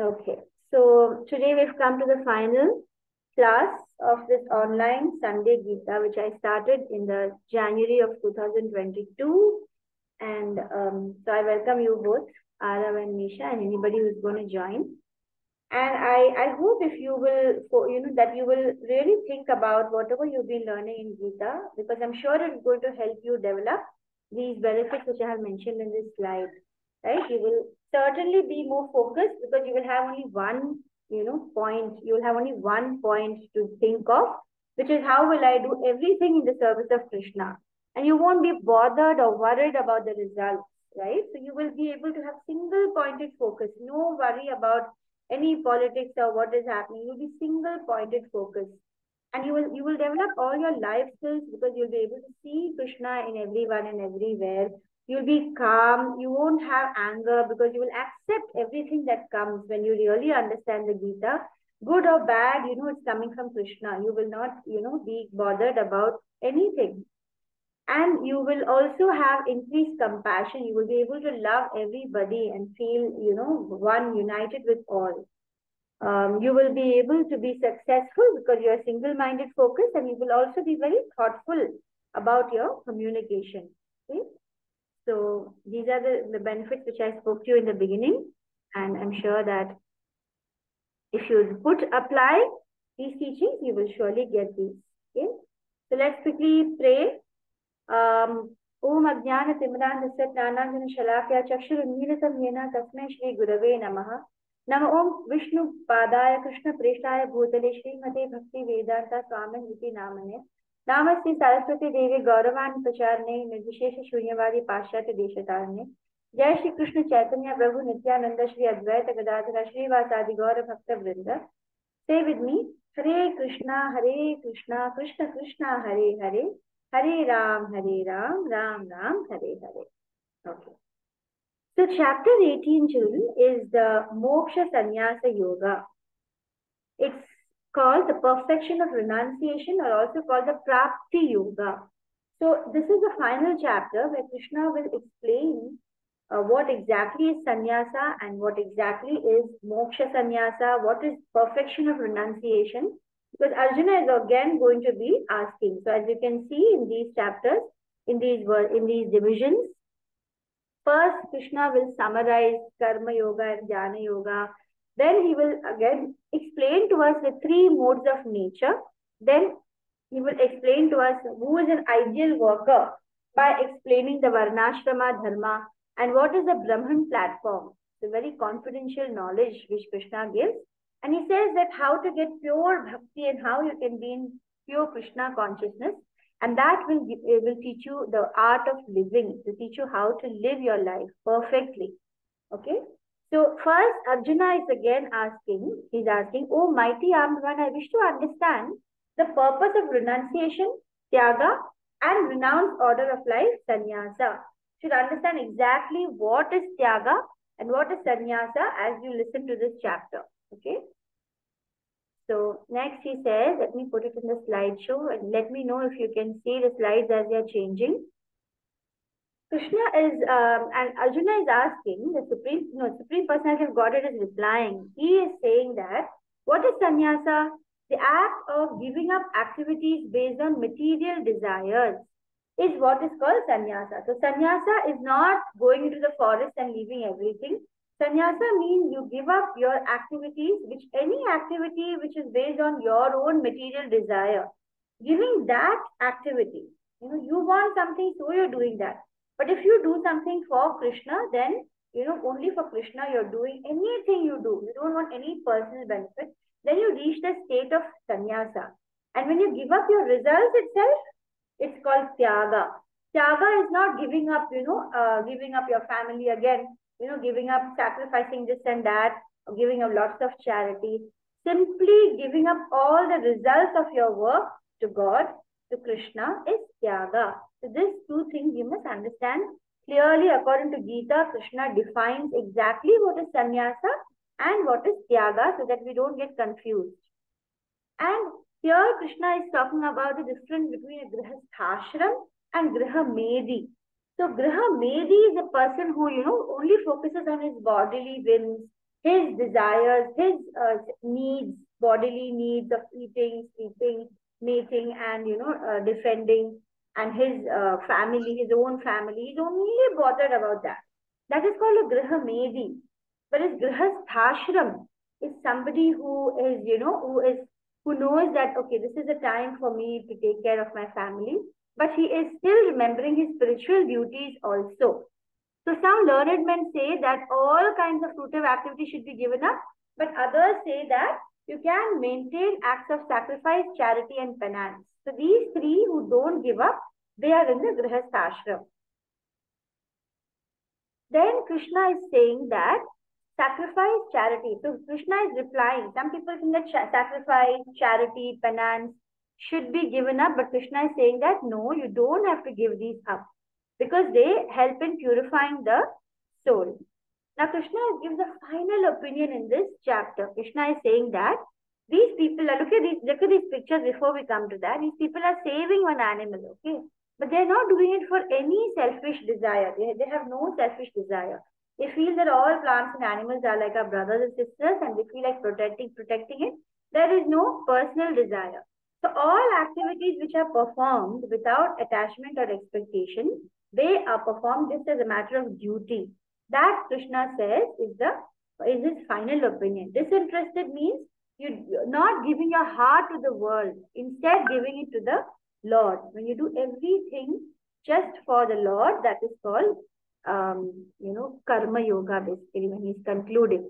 Okay, so today we've come to the final class of this online Sunday Gita, which I started in the January of 2022. And so I welcome you both, Arav and Nisha, and anybody who's going to join. And I hope if you will, that you will really think about whatever you've been learning in Gita, because I'm sure it's going to help you develop these benefits which I have mentioned in this slide, right? You will certainly be more focused because you will have only one, point. You will have only one point to think of, which is how will I do everything in the service of Krishna? And you won't be bothered or worried about the results, right? So you will be able to have single pointed focus, no worry about any politics or what is happening. You'll be single pointed focus, and you will develop all your life skills because you'll be able to see Krishna in everyone and everywhere. You'll be calm, you won't have anger because you will accept everything that comes when you really understand the Gita, good or bad. It's coming from Krishna. You will not be bothered about anything. And you will also have increased compassion. You will be able to love everybody and feel one, united with all. You will be able to be successful because you are single-minded focus, and you will also be very thoughtful about your communication. Okay? So these are the benefits which I spoke to you in the beginning, and I'm sure that if you apply these teachings, you will surely get these. Okay? So let's quickly pray. Om Ajnana Timranasya Jnananjana Shalakya Chakshurunmilitam Yena Tasmai Shri Gurave Namaha. Nama Om Vishnu Padaya Krishna Preshtaya Bhutale Srimate Bhakti Vedanta Swamin Viti Namane. Namaste Saraswati Devi Gauravan Pracharne Nirvishesha Shunyavadi Pashyati Deshatarne. Jai Shri Krishna Chaitanya Prabhu Nityananda Shri Advaita Gadadhara Shri Vasadi Gaura Bhakta Vrinda. Say with me, Hare Krishna, Krishna Krishna, Hare Hare, Hare Ram, Ram Ram, Hare Hare. Okay. So chapter 18, children, is the Moksha Sannyasa Yoga. It's called the perfection of renunciation, or also called the Prapti Yoga. So this is the final chapter where Krishna will explain what exactly is sannyasa and what exactly is moksha sannyasa, what is perfection of renunciation, because Arjuna is again going to be asking. So as you can see in these chapters, in these divisions, first Krishna will summarize karma yoga and jnana yoga. Then he will again explain to us the three modes of nature. Then he will explain to us who is an ideal worker by explaining the varnashrama dharma and what is the Brahman platform. It's a very confidential knowledge which Krishna gives. And he says that how to get pure bhakti and how you can be in pure Krishna consciousness. And that will teach you the art of living, to teach you how to live your life perfectly. Okay? So first, Arjuna is again asking, he's asking, oh mighty armed one, I wish to understand the purpose of renunciation, tyaga, and renounced order of life, sannyasa. Should understand exactly what is tyaga and what is sannyasa as you listen to this chapter. Okay. So next he says, let me put it in the slideshow and let me know if you can see the slides as they are changing. Krishna is, and Arjuna is asking, the Supreme Personality of Godhead is replying. He is saying that, what is sannyasa? The act of giving up activities based on material desires is what is called sannyasa. So sannyasa is not going into the forest and leaving everything. Sannyasa means you give up your activities, any activity which is based on your own material desire. Giving that activity, you want something, so you're doing that. But if you do something for Krishna, then, only for Krishna, you're doing anything you do. You don't want any personal benefit. Then you reach the state of sannyasa. And when you give up your results itself, it's called tyaga. Tyaga is not giving up, giving up your family again, giving up, sacrificing this and that, or giving up lots of charity. Simply giving up all the results of your work to God, to Krishna, is tyaga. So these two things you must understand clearly. According to Gita, Krishna defines exactly what is sannyasa and what is tyaga, so that we don't get confused. And here Krishna is talking about the difference between a grihasthashram and grihamedi. So grihamedi is a person who, only focuses on his bodily whims, his desires, his needs, bodily needs of eating, sleeping, mating, and defending, and his family, his own family. He's only bothered about that. That is called a griha medi. But his grihasthashram is somebody who is, who knows that okay, this is a time for me to take care of my family, but he is still remembering his spiritual duties also. So some learned men say that all kinds of fruitive activity should be given up, but others say that you can maintain acts of sacrifice, charity, and penance. So these three who don't give up, they are in the grihasthashram. Then Krishna is saying that sacrifice, charity. So Krishna is replying. Some people think that sacrifice, charity, penance should be given up, but Krishna is saying that no, you don't have to give these up because they help in purifying the soul. Now, Krishna gives a final opinion in this chapter. Krishna is saying that these people are, look at these pictures before we come to that. These people are saving one animal, okay? But they're not doing it for any selfish desire. They have no selfish desire. They feel that all plants and animals are like our brothers and sisters, and they feel like protecting it. There is no personal desire. So all activities which are performed without attachment or expectation, they are performed just as a matter of duty. That Krishna says is his final opinion. Disinterested means you're not giving your heart to the world, instead giving it to the Lord. When you do everything just for the Lord, that is called karma yoga, basically, when he's concluding.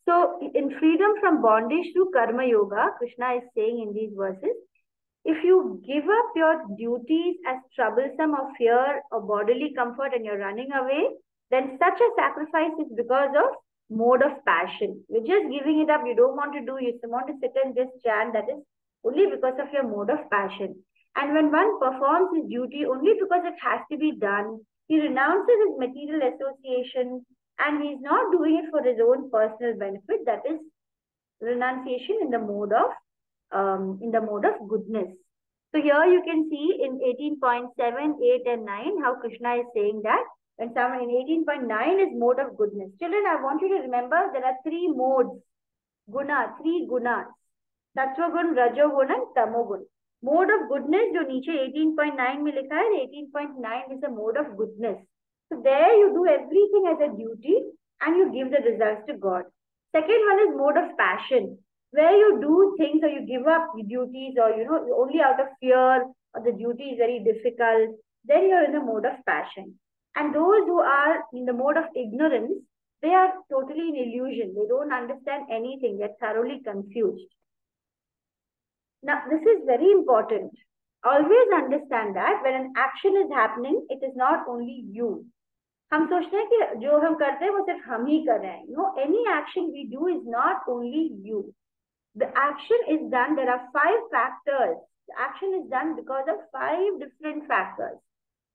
So in freedom from bondage through karma yoga, Krishna is saying in these verses, if you give up your duties as troublesome or fear or bodily comfort and you're running away, then such a sacrifice is because of mode of passion. You're just giving it up. You don't want to do. You want to sit and just chant. That is only because of your mode of passion. And when one performs his duty only because it has to be done, he renounces his material association and he's not doing it for his own personal benefit. That is renunciation in the mode of goodness. So here you can see in 18.7, 8 and 9 how Krishna is saying that when someone in 18.9 is mode of goodness. Children, I want you to remember there are three modes, three gunas. Sattva gun, rajo gun and tamo gun. Mode of goodness जो नीचे 18.9 में लिखा है, 18.9 is a mode of goodness. So there you do everything as a duty and you give the results to God. Second one is mode of passion, where you do things or you give up duties or only out of fear or the duty is very difficult. Then you're in the mode of passion. And those who are in the mode of ignorance, they are totally in illusion. They don't understand anything. They're thoroughly confused. Now, this is very important. Always understand that when an action is happening, it is not only you. हम सोचते हैं कि जो हम करते हैं वो सिर्फ हम ही कर रहे हैं. No, any action we do is not only you. The action is done. There are 5 factors. The action is done because of 5 different factors.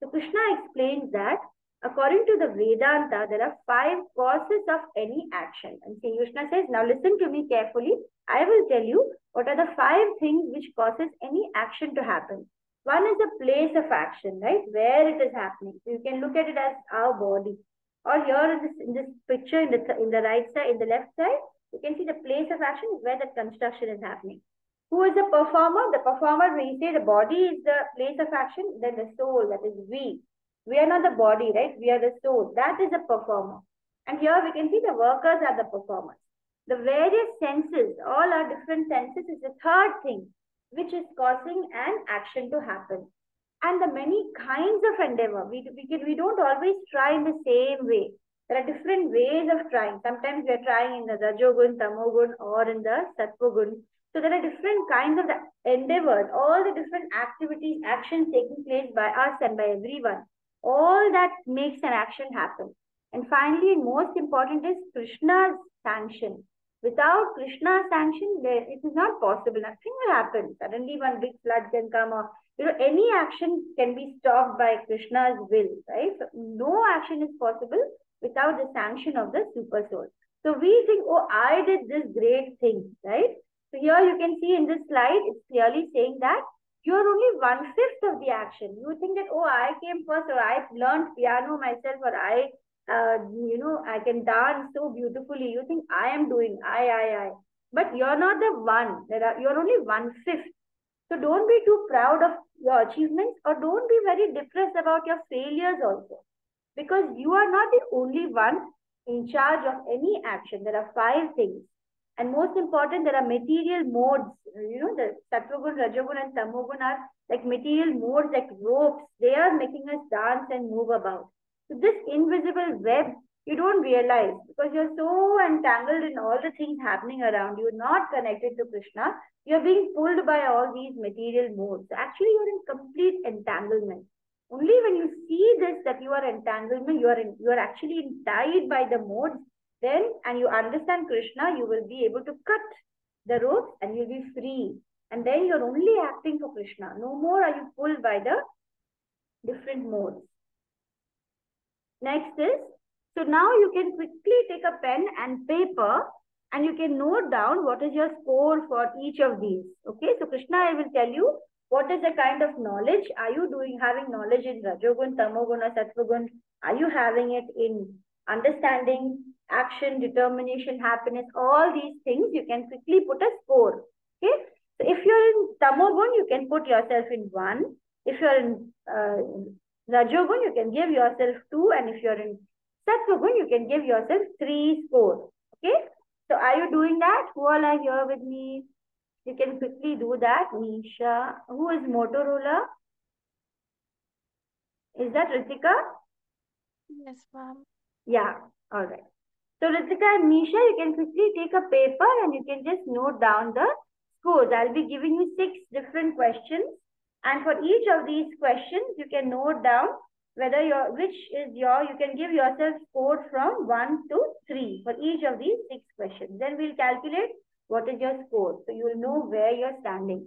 So Krishna explains that according to the Vedanta, there are 5 causes of any action. And Sri Krishna says, now listen to me carefully. I will tell you what are the 5 things which causes any action to happen. One is the place of action, right? Where it is happening. So you can look at it as our body. Or here in this picture, in the right side, in the left side, you can see the place of action is where the construction is happening. Who is the performer? The performer, when you say the body is the place of action, then the soul, that is we. We are not the body, right? We are the soul. That is the performer. And here we can see the workers are the performers. The various senses, all our different senses is the third thing which is causing an action to happen. And the many kinds of endeavor, we don't always try in the same way. There are different ways of trying. Sometimes we are trying in the Rajogun, Tamogun, or in the Sattvagun. So there are different kinds of the endeavors, all the different activities, actions taking place by us and by everyone. All that makes an action happen. And finally, most important is Krishna's sanction. Without Krishna's sanction, it is not possible. Nothing will happen. Suddenly one big flood can come, or any action can be stopped by Krishna's will, right? So no action is possible without the sanction of the super soul. So we think, oh, I did this great thing, right? So here you can see in this slide, it's clearly saying that you're only 1/5 of the action. You think that, oh, I came first, or I learned piano myself, or I I can dance so beautifully. You think I am doing, I. But you're not the one. You're only one fifth. So don't be too proud of your achievements, or don't be very depressed about your failures also. Because you are not the only one in charge of any action. There are five things. And most important, there are material modes. The Sattvagun, Rajagun, and Tamogun are like material modes, like ropes. They are making us dance and move about. So this invisible web, you don't realize because you're so entangled in all the things happening around you, not connected to Krishna. You're being pulled by all these material modes. Actually, you're in complete entanglement. Only when you see this that you are entanglement, you are actually tied by the modes, then and you understand Krishna, you will be able to cut the ropes and you'll be free. And then you're only acting for Krishna. No more are you pulled by the different modes. Next is, so now you can quickly take a pen and paper and you can note down what is your score for each of these. Okay, so Krishna, I will tell you what is the kind of knowledge. Are you having knowledge in Rajogun, Tamogun, or Sattvagun? Are you having it in understanding, action, determination, happiness, all these things? You can quickly put a score. Okay, so if you're in Tamogun, you can put yourself in 1. If you're in Rajogun, you can give yourself 2, and if you're in Sattvagun, you can give yourself 3 score. Okay, so are you doing that? Who all are here with me? You can quickly do that. Nisha, who is Motorola? Is that Ritika? Yes, ma'am. Yeah, all right. So Ritika and Nisha, you can quickly take a paper and you can just note down the scores. I'll be giving you 6 different questions, and for each of these questions, you can note down whether you can give yourself score from 1 to 3 for each of these 6 questions. Then we'll calculate what is your score, so you will know where you're standing.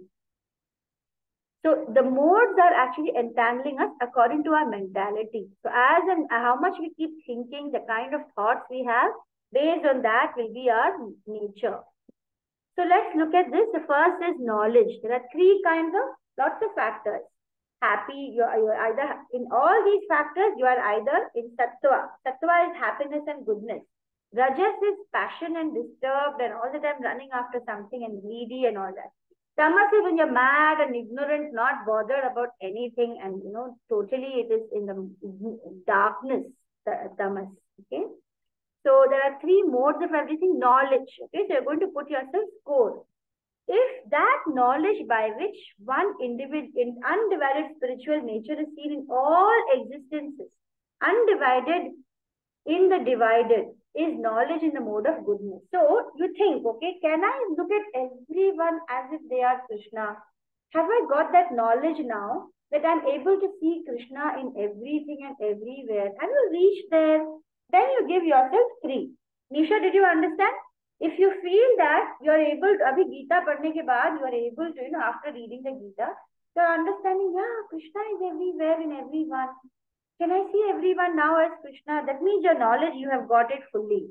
So the modes are actually entangling us according to our mentality. So as and how much we keep thinking, the kind of thoughts we have, based on that will be our nature. So let's look at this. The first is knowledge. There are 3 kinds of lots of factors. Happy, you are either in all these factors, you are either in sattva. Sattva is happiness and goodness. Rajas is passion and disturbed and all the time running after something and greedy and all that. Tamas is when you're mad and ignorant, not bothered about anything, and totally it is in the darkness, tamas. Okay. So there are 3 modes of everything. Knowledge. Okay, so you're going to put yourself score. If that knowledge by which one individual in undivided spiritual nature is seen in all existences, undivided in the divided, is knowledge in the mode of goodness. So you think, okay, can I look at everyone as if they are Krishna? Have I got that knowledge now that I'm able to see Krishna in everything and everywhere? Have you reached there? Then you give yourself 3. Nisha, did you understand? If you feel that you are able to, abhi Gita padhne ke baad, you are able to, after reading the Gita, you are understanding, yeah, Krishna is everywhere in everyone. Can I see everyone now as Krishna? That means your knowledge, you have got it fully.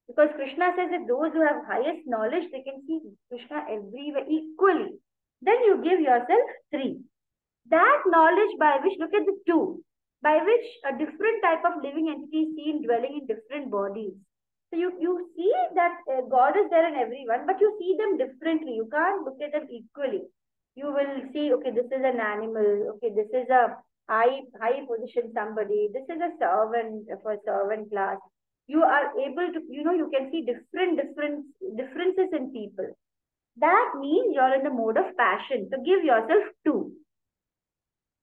Because Krishna says that those who have highest knowledge, they can see Krishna everywhere equally. Then you give yourself 3. That knowledge by which, look at the 2, by which a different type of living entity is seen dwelling in different bodies. So you see that God is there in everyone, but you see them differently. You can't look at them equally. You will see, okay, this is an animal. Okay, this is a high position somebody. This is a servant for servant class. You are able to, you can see differences in people. That means you're in the mode of passion. So give yourself 2.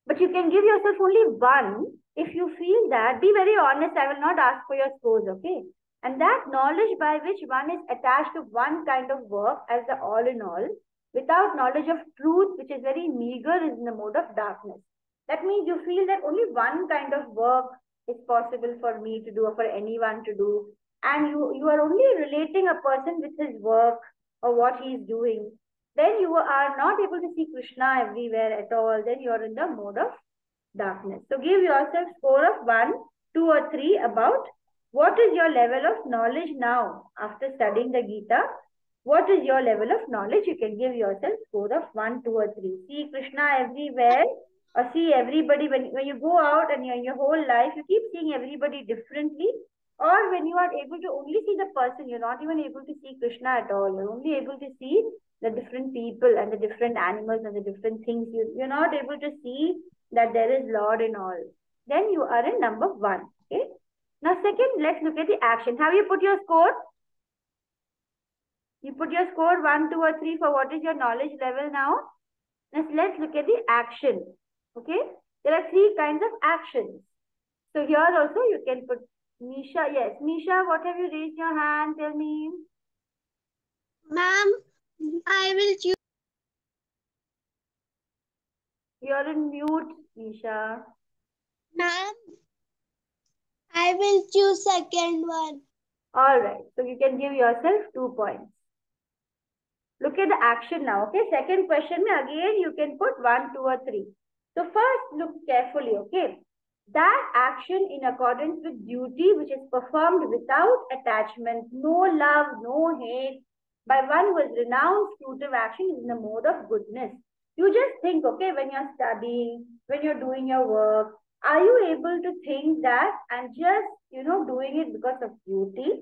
But you can give yourself only 1 if you feel that. Be very honest. I will not ask for your scores, okay? And that knowledge by which one is attached to one kind of work as the all in all, without knowledge of truth, which is very meager, is in the mode of darkness. That means you feel that only one kind of work is possible for me to do or for anyone to do. And you are only relating a person with his work or what he is doing. Then you are not able to see Krishna everywhere at all. Then you are in the mode of darkness. So give yourself score of 1, 2 or 3 about what is your level of knowledge now after studying the Gita. What is your level of knowledge? You can give yourself score of 1, 2 or 3. See Krishna everywhere, or see everybody when you go out and in your whole life, you keep seeing everybody differently. Or when you are able to only see the person, you're not even able to see Krishna at all. You're only able to see the different people and the different animals and the different things. You're not able to see that there is Lord in all. Then you are in number 1. Okay. Now, second, let's look at the action. Have you put your score? You put your score 1, 2, or 3 for what is your knowledge level now. Now, let's look at the action. Okay. There are 3 kinds of actions. So here also you can put Nisha. Yes, Nisha, what have you raised your hand? Tell me. Ma'am, I will choose. You're in mute, Nisha. Ma'am, I will choose second one. All right. So you can give yourself 2 points. Look at the action now. Okay. Second question, again you can put 1, 2, or 3. So first look carefully. Okay. That action in accordance with duty which is performed without attachment, no love, no hate, by one who has renounced fruitive action is in the mode of goodness. You just think, okay, when you're studying, when you're doing your work, are you able to think that and just, doing it because of duty?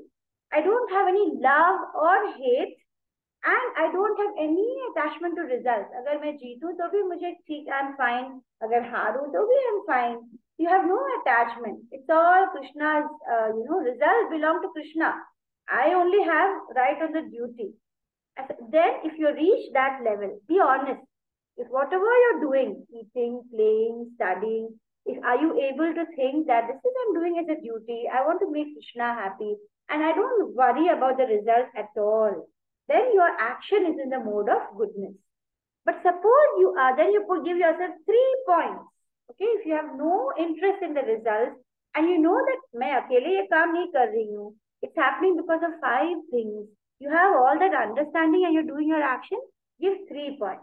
I don't have any love or hate and I don't have any attachment to results. अगर मैं जीतूं तो भी मुझे ठीक, I'm fine. अगर हारूं तो भी I'm fine. You have no attachment. It's all Krishna's, results belong to Krishna. I only have right on the duty. Then if you reach that level, be honest. If whatever you're doing, eating, playing, studying, are you able to think that this is I'm doing as a duty, I want to make Krishna happy, and I don't worry about the result at all, then your action is in the mode of goodness. But suppose you are, then you could give yourself 3 points. Okay, if you have no interest in the results, and you know that मैं अकेले ये काम नहीं कर रही हूँ, it's happening because of 5 things. You have all that understanding and you're doing your action, give 3 points.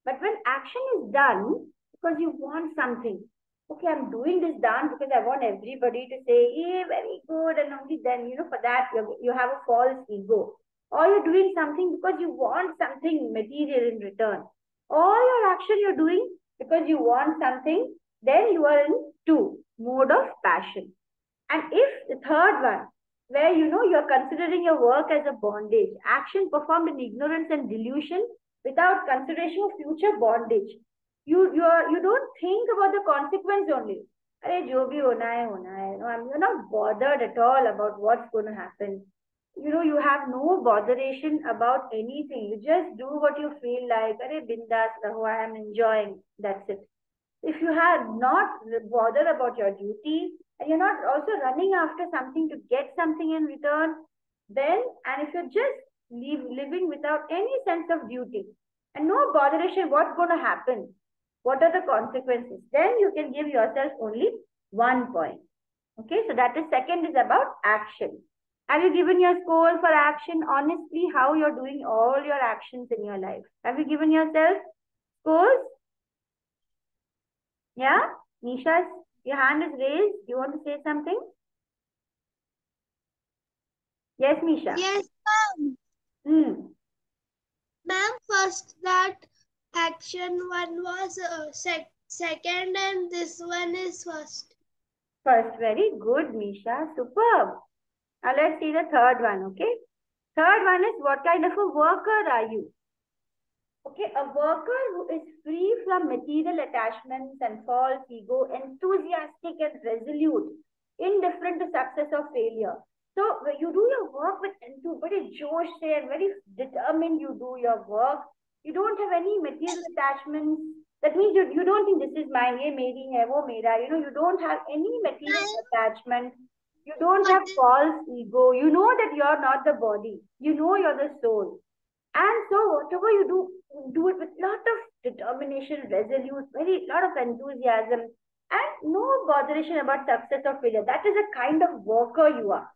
But when action is done because you want something, okay, I'm doing this dance because I want everybody to say, yeah, very good, and only then, for that you have a false ego. Or you're doing something because you want something material in return. All your action you're doing because you want something, then you are in 2, mode of passion. And if the third one, where you're considering your work as a bondage, action performed in ignorance and delusion without consideration of future bondage. You don't think about the consequence only. Arey, jo bhi hona hai, hona hai. No, you're not bothered at all about what's going to happen. You have no botheration about anything. You just do what you feel like. Arey, bindas raho, I am enjoying. That's it. If you have not bothered about your duty and you're not also running after something to get something in return, then, and if you're just living without any sense of duty and no botheration, what's going to happen? What are the consequences? Then you can give yourself only 1 point. Okay, so that is second is about action. Have you given your score for action? Honestly, how you're doing all your actions in your life? Have you given yourself scores? Yeah? Nisha, your hand is raised. You want to say something? Yes, Misha. Yes, ma'am. Ma'am, first that action one was second and this one is first. First, very good, Misha. Superb. Now let's see the third one, okay? Third one is what kind of a worker are you? Okay, a worker who is free from material attachments and false ego, enthusiastic and resolute, indifferent to success or failure. So you do your work with very josh and very determined you do your work. You don't have any material attachments. That means you don't think this is mine, ye meri hai, wo mera. You don't have any material attachment. You don't have false ego. You know that you're not the body. You know you're the soul. And so whatever you do it with lot of determination, resolute, very lot of enthusiasm, and no botheration about success or failure. That is a kind of worker you are.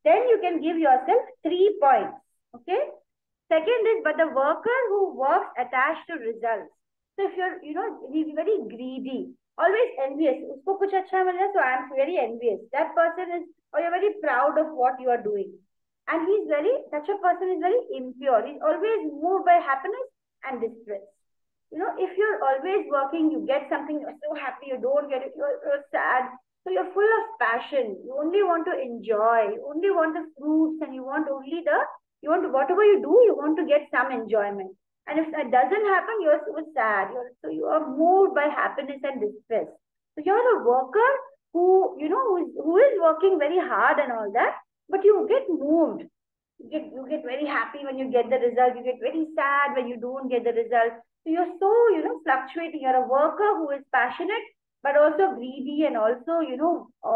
Then you can give yourself 3 points. Okay. Second is, but the worker who works attached to results. So if you're, he's very greedy, always envious. Usko kuch acha mil raha, so I am very envious. That person is, or you're very proud of what you are doing. And such a person is very impure. He's always moved by happiness and distress. If you're always working, you get something, you're so happy, you don't get it, you're sad. So you're full of passion. You only want to enjoy. You only want the fruits, and you want only whatever you do, you want to get some enjoyment. And if that doesn't happen, you're so sad. You are moved by happiness and distress. So you're a worker who is working very hard and all that, but you get moved. You get very happy when you get the result. You get very sad when you don't get the result. So you're so fluctuating. You're a worker who is passionate but also greedy and also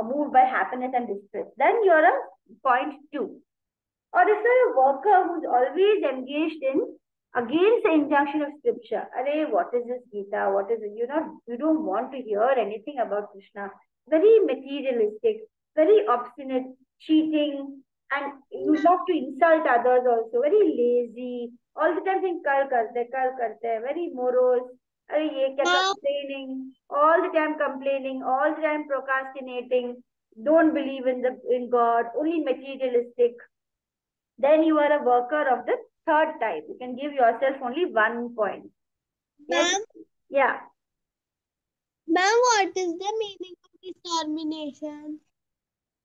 moved by happiness and distress. Then you're a point two. Or if you're a worker who's always engaged in against the injunction of scripture, Array, what is this Gita? What is it? You don't want to hear anything about Krishna. Very materialistic, very obstinate, cheating, and you love to insult others also. Very lazy. All the time saying kal karte, very morose. Arey, ye kya complaining, all the time complaining, all the time procrastinating, don't believe in God, only materialistic. Then you are a worker of the third type. You can give yourself only 1 point. Yes? Ma'am, Yeah. ma'am, what is the meaning of determination?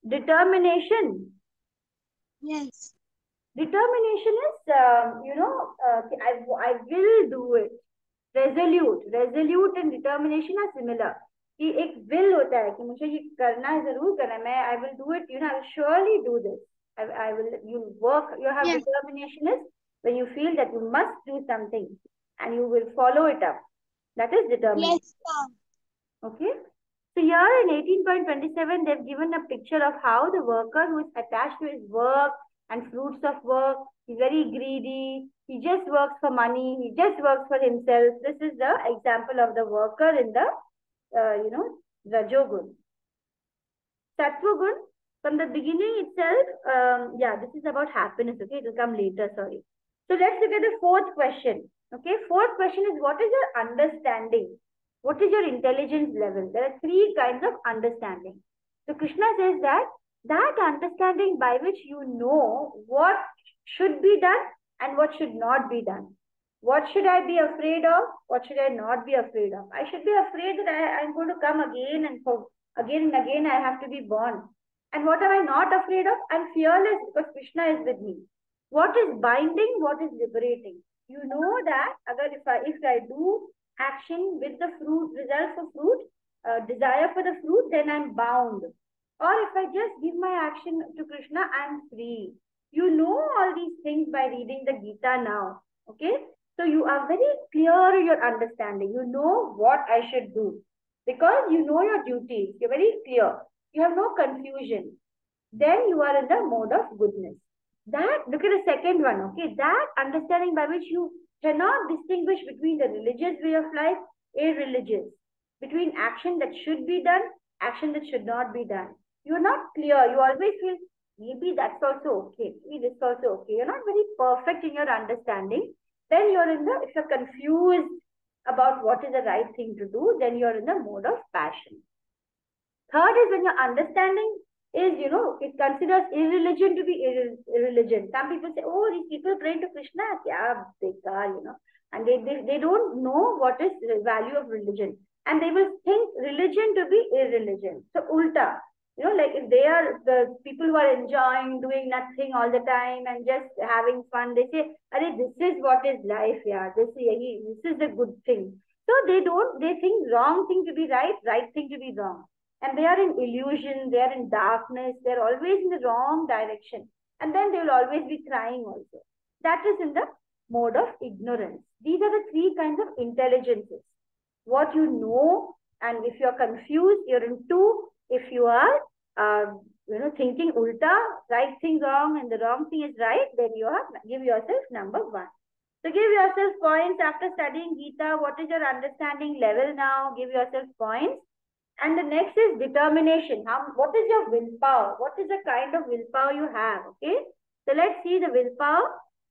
Determination. Yes. Determination is, I will do it. Resolute and determination are similar. कि एक will होता है कि मुझे ये करना है, जरूर करना है, I will do it, I will surely do this. I will, you work, you have Yes. determination is when you feel that you must do something and you will follow it up. That is determination. Yes, ma'am. Okay. So here in 18.27, they've given a picture of how the worker who is attached to his work and fruits of work, he's very greedy, he just works for money, he just works for himself. This is the example of the worker in the, Rajogun. Sattvagun, from the beginning itself, this is about happiness, okay? It will come later, sorry. So let's look at the fourth question. Okay, fourth question is, what is your understanding? What is your intelligence level? There are 3 kinds of understanding. So Krishna says that understanding by which you know what should be done and what should not be done. What should I be afraid of? What should I not be afraid of? I should be afraid that I'm going to come again and again I have to be born. And what am I not afraid of? I'm fearless because Krishna is with me. What is binding? What is liberating? You know that if I do action with the fruit, result for fruit, desire for the fruit, then I'm bound. Or if I just give my action to Krishna, I'm free. You know all these things by reading the Gita now. Okay? So you are very clear in your understanding. You know what I should do. Because you know your duties. You're very clear. You have no confusion. Then you are in the mode of goodness. Look at the second one. Okay? That understanding by which you cannot distinguish between the religious way of life, irreligious, between action that should be done, action that should not be done. You're not clear. You always feel, maybe that's also okay, maybe this is also okay. You're not very perfect in your understanding. Then if you're confused about what is the right thing to do, then you're in the mode of passion. Third is when your understanding is, it considers irreligion to be irreligion. Some people say, oh, these people praying to Krishna, kya bekar, and they don't know what is the value of religion. And they will think religion to be irreligion. So ulta, like if they are the people who are enjoying, doing nothing all the time and just having fun, they say, this is what is life, yeah. This is the good thing. So they think wrong thing to be right, right thing to be wrong. And they are in illusion, they are in darkness, they're always in the wrong direction. And then they will always be crying also. That is in the mode of ignorance. These are the 3 kinds of intelligences. What you know, and if you're confused, you're in 2. If you are, thinking ulta, right thing wrong and the wrong thing is right, then give yourself number 1. So give yourself points after studying Gita. What is your understanding level now? Give yourself points. And the next is determination. What is your willpower? What is the kind of willpower you have? Okay. So let's see the willpower.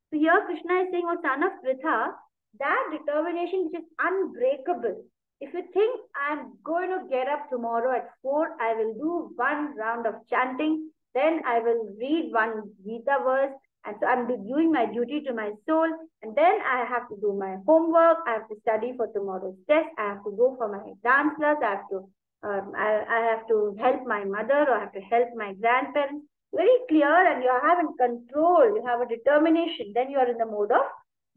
So here Krishna is saying, oh son of Pritha, that determination which is unbreakable. If you think I'm going to get up tomorrow at 4, I will do 1 round of chanting, then I will read 1 Gita verse, and so I'm doing my duty to my soul, and then I have to do my homework, I have to study for tomorrow's test, I have to go for my dance class, I have to I have to help my mother or I have to help my grandparents. Very clear, and you have in control, you have a determination, then you are in the mode of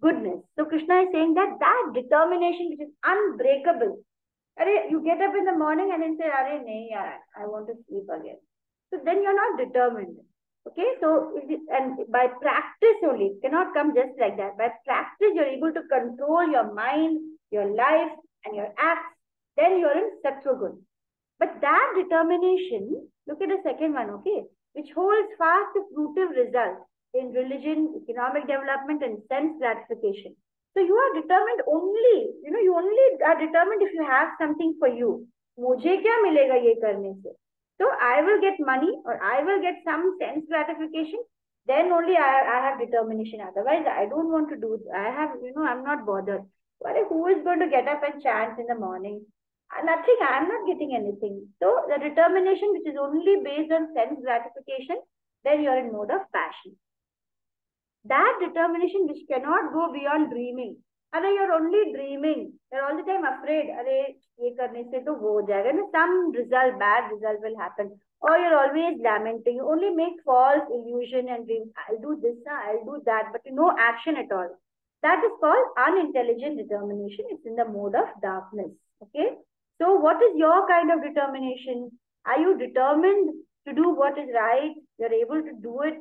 goodness. So Krishna is saying that that determination which is unbreakable. You get up in the morning and then say, nahi yaar, I want to sleep again. So then you're not determined. Okay, so and by practice only, it cannot come just like that. By practice, you're able to control your mind, your life, and your acts. Then you're in Sattva Gun. But that determination, look at the second one, okay, which holds fast the fruitive result in religion, economic development, and sense gratification. So you are determined only, you only are determined if you have something for you. मुझे क्या मिलेगा ये करने से? So I will get money or I will get some sense gratification. Then only I have determination. Otherwise, I don't want to do. I have, I'm not bothered. Well, who is going to get up and chant in the morning? Nothing. I am not getting anything. So the determination, which is only based on sense gratification, then you are in mode of passion. That determination which cannot go beyond dreaming. You're only dreaming. You're all the time afraid. ये करने से तो वो हो जाएगा. Some result, bad result will happen. Or you're always lamenting. You only make false illusion and dream. I'll do this, I'll do that, but no action at all. That is called unintelligent determination. It's in the mode of darkness. Okay. So what is your kind of determination? Are you determined to do what is right? You're able to do it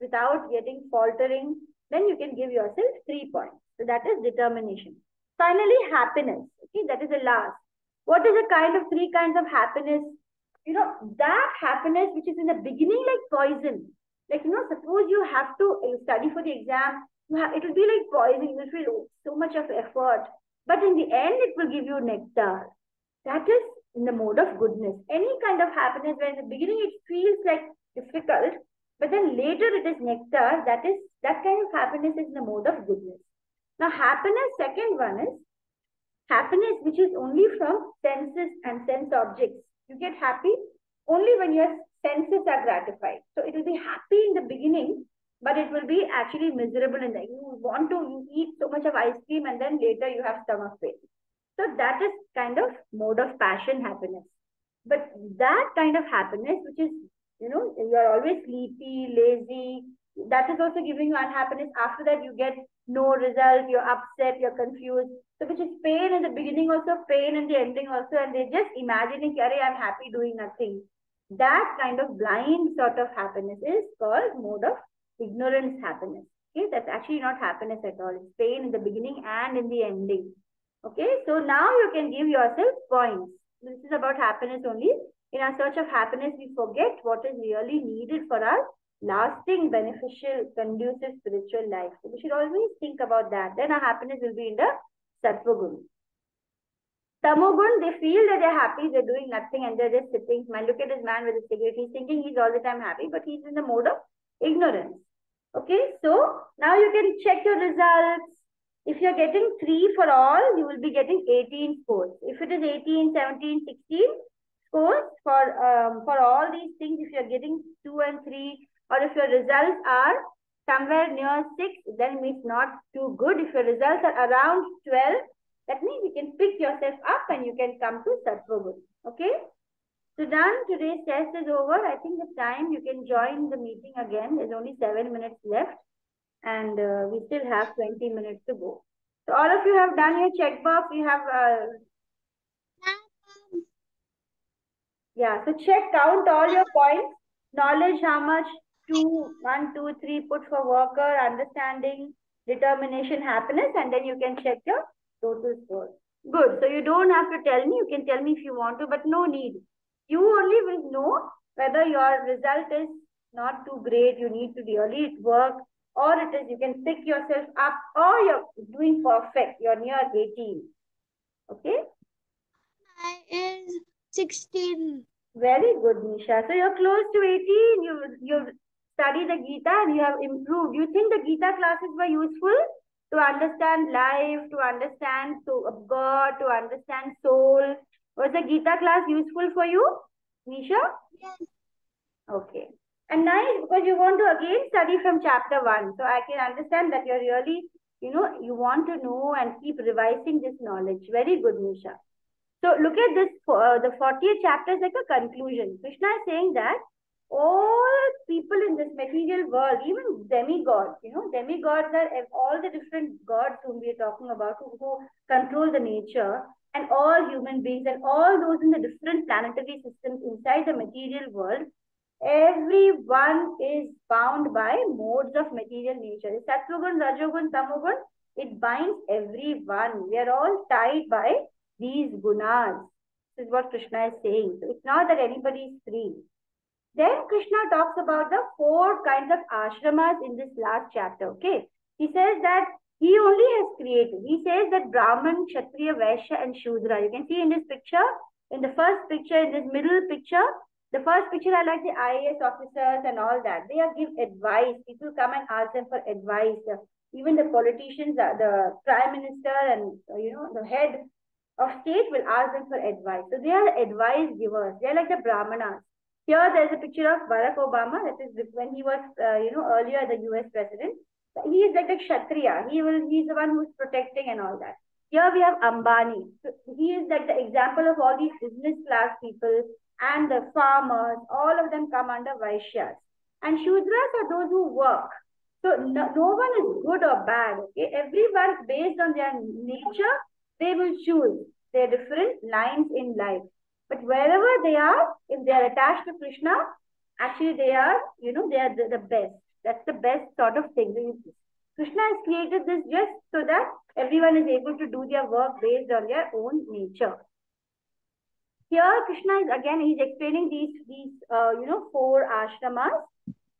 without getting faltering. Then you can give yourself 3 points. So that is determination. Finally, happiness. Okay, that is the last. What is the kind of 3 kinds of happiness? That happiness which is in the beginning like poison. Like, suppose you have to study for the exam. It will be like poison. You will feel so much of effort. But in the end, it will give you nectar. That is in the mode of goodness. Any kind of happiness where in the beginning it feels like difficult, but then later it is nectar. That kind of happiness is in the mode of goodness. Now, happiness, second one is happiness which is only from senses and sense objects. You get happy only when your senses are gratified. So it will be happy in the beginning, but it will be actually miserable in the end. You eat so much of ice cream and then later you have stomach pain. So that is kind of mode of passion happiness. But that kind of happiness, which is, you are always sleepy, lazy, that is also giving you unhappiness. After that, you get no result, you're upset, you're confused. So which is pain in the beginning also, pain in the ending also, and they're just imagining, I'm happy doing nothing. That kind of blind sort of happiness is called mode of ignorance happiness. Okay, that's actually not happiness at all. It's pain in the beginning and in the ending. Okay, so now you can give yourself points. This is about happiness only. In our search of happiness, we forget what is really needed for our lasting, beneficial, conducive spiritual life. So we should always think about that. Then our happiness will be in the Sattva Gun. Tamogun, they feel that they're happy, they're doing nothing and they're just sitting. Man, look at this man with a cigarette. He's thinking he's all the time happy, but he's in the mode of ignorance. Okay, so now you can check your results. If you're getting 3 for all, you will be getting 18 scores. If it is 18, 17, 16 scores for all these things, if you're getting 2 and 3, or if your results are somewhere near 6, then it's not too good. If your results are around 12, that means you can pick yourself up and you can come to Sattva Gun. Okay? So done. Today's test is over. I think the time you can join the meeting again. There's only 7 minutes left. And we still have 20 minutes to go. So all of you have done your checkbox. You have, so check, count all your points. Knowledge, how much? 2, 1, 2, 3, put for worker, understanding, determination, happiness, and then you can check your total score. Good. So you don't have to tell me. You can tell me if you want to, but no need. You only will know whether your result is not too great. You need to really work. Or it is, you can pick yourself up, or you're doing perfect. You're near 18. Okay? I is 16. Very good, Nisha. So you're close to 18. You've studied the Gita and you have improved. You think the Gita classes were useful to understand life, to understand God, to understand soul? Was the Gita class useful for you, Nisha? Yes. Okay. And nice, because you want to again study from chapter 1. So I can understand that you're really, you want to know and keep revising this knowledge. Very good, Nisha. So look at this, the 40th chapter is like a conclusion. Krishna is saying that all people in this material world, even demigods, demigods are all the different gods whom we are talking about, who control the nature, and all human beings and all those in the different planetary systems inside the material world, everyone is bound by modes of material nature. The Sattvagun, Rajogun, Tamogun, it binds everyone. We are all tied by these gunas. This is what Krishna is saying. So it's not that anybody is free. Then Krishna talks about the 4 kinds of ashramas in this last chapter. Okay. He says that he only has created. He says that Brahman, Kshatriya, Vaishya and Shudra. You can see in this picture, in the first picture, in this middle picture, the first picture are like the IAS officers and all that. They are give advice. People come and ask them for advice. Even the politicians, the prime minister and the head of state will ask them for advice. So they are advice givers. They are like the brahmanas. Here there's a picture of Barack Obama. That is when he was, earlier the US president. He is like a Kshatriya. He's the one who's protecting and all that. Here we have Ambani. So he is like the example of all these business class people and the farmers. All of them come under Vaishyas. And Shudras are those who work. So no one is good or bad. Okay, everyone based on their nature, they will choose their different lines in life. But wherever they are, if they are attached to Krishna, actually they are, they are the best. That's the best sort of thing. Krishna has created this just so that everyone is able to do their work based on their own nature. Here, Krishna is again, he's explaining these 4 ashramas,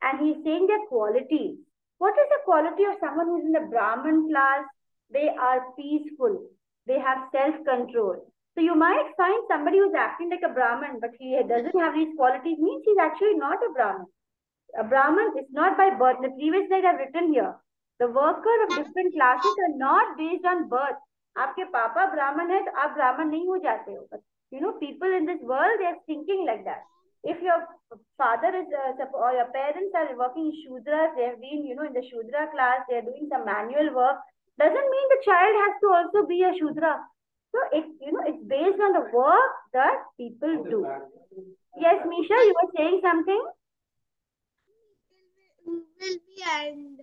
and he's saying their qualities. What is the quality of someone who's in the Brahman class? They are peaceful. They have self-control. So you might find somebody who's acting like a Brahman, but he doesn't have these qualities, means he's actually not a Brahman. A Brahman is not by birth. The previous slide I've written here. The workers of different classes are not based on birth. आपके पापा ब्राह्मण है तो आप ब्राह्मण नहीं हो जाते हो. But people in this world, they are thinking like that. If your father is or your parents are working in Shudras, they have been in the Shudra class, they are doing some manual work, doesn't mean the child has to also be a Shudra. So it's based on the work that people do. Yes, Misha, you were saying something? Will be end.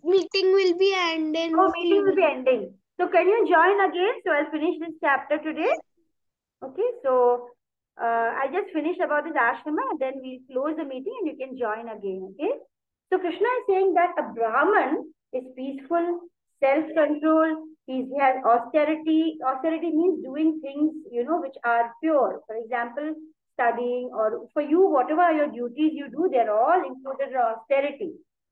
Meeting will be ending. Oh, meeting will be ending. So can you join again? So I'll finish this chapter today. Okay, so I just finished about this ashrama, and then we'll close the meeting and you can join again. Okay. So Krishna is saying that a Brahman is peaceful, self-control. He has austerity. Austerity means doing things, which are pure. For example, studying, or for you, whatever are your duties you do, they're all included in austerity.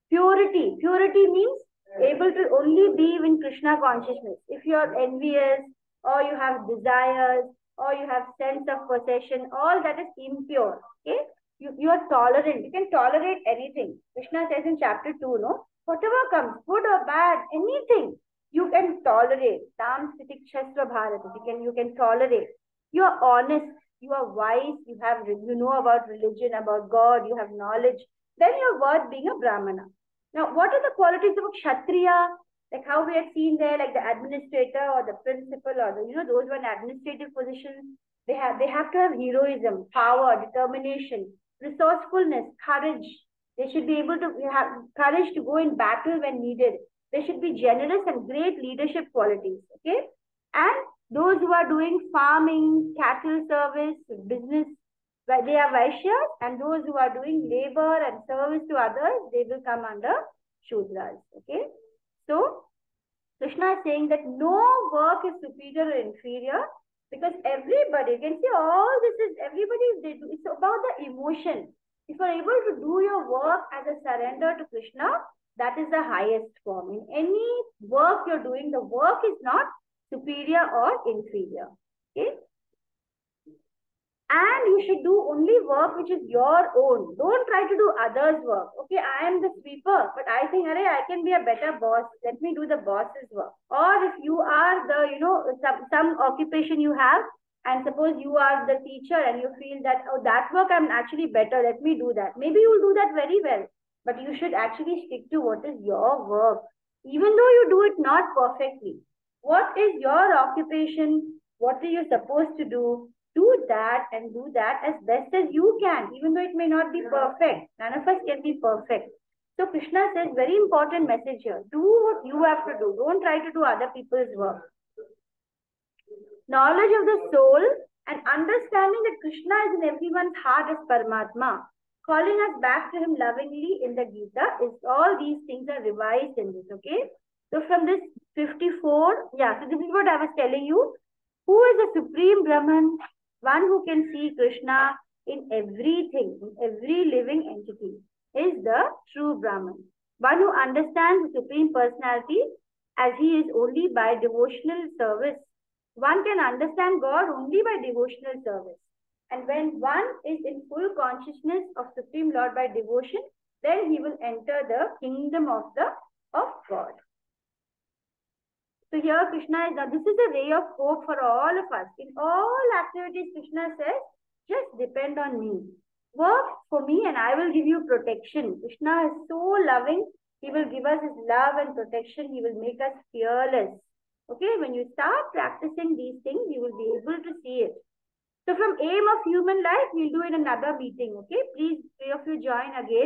Purity. Purity means able to only be in Krishna consciousness. If you're envious, or you have desires, or you have sense of possession, all that is impure. Okay? You are tolerant. You can tolerate anything. Krishna says in chapter 2, whatever comes, good or bad, anything, you can tolerate. Tam Stitikshasva Bharat. You can tolerate. You are honest. You are wise. You know about religion, about God. You have knowledge. Then you're worth being a Brahmana. Now, what are the qualities of a Kshatriya? Like how we had seen there, like the administrator or the principal or those who are in administrative positions. They have to have heroism, power, determination, resourcefulness, courage. They should be able to have courage to go in battle when needed. They should be generous and great leadership qualities. Okay, and those who are doing farming, cattle service, business, they are Vaishyas, and those who are doing labor and service to others, they will come under Shudras. Okay, so Krishna is saying that no work is superior or inferior, because everybody, you can see all this is everybody, it's about the emotion. If you are able to do your work as a surrender to Krishna, that is the highest form. In any work you're doing, the work is not superior or inferior. Okay? And you should do only work which is your own. Don't try to do others' work. Okay, I am the sweeper, but I think, I can be a better boss. Let me do the boss's work. Or if you are the, some occupation you have, and suppose you are the teacher and you feel that, oh, that work I'm actually better, let me do that. Maybe you'll do that very well, but you should actually stick to what is your work, even though you do it not perfectly. What is your occupation? What are you supposed to do? Do that and do that as best as you can, even though it may not be perfect. None of us can be perfect. So Krishna says, very important message here. Do what you have to do. Don't try to do other people's work. Knowledge of the soul and understanding that Krishna is in everyone's heart as Paramatma, calling us back to him lovingly in the Gita, is all these things are revised in this, okay? So from this 54, so this is what I was telling you. Who is the Supreme Brahman? One who can see Krishna in everything, in every living entity, is the true Brahman. One who understands the Supreme Personality as he is only by devotional service. One can understand God only by devotional service. And when one is in full consciousness of Supreme Lord by devotion, then he will enter the kingdom of God. So here Krishna is now, this is a ray of hope for all of us. In all activities, Krishna says, just depend on me. Work for me and I will give you protection. Krishna is so loving. He will give us his love and protection. He will make us fearless. Okay, when you start practicing these things, you will be able to see it. So from aim of human life, we'll do in another meeting. Okay, please, three of you join again.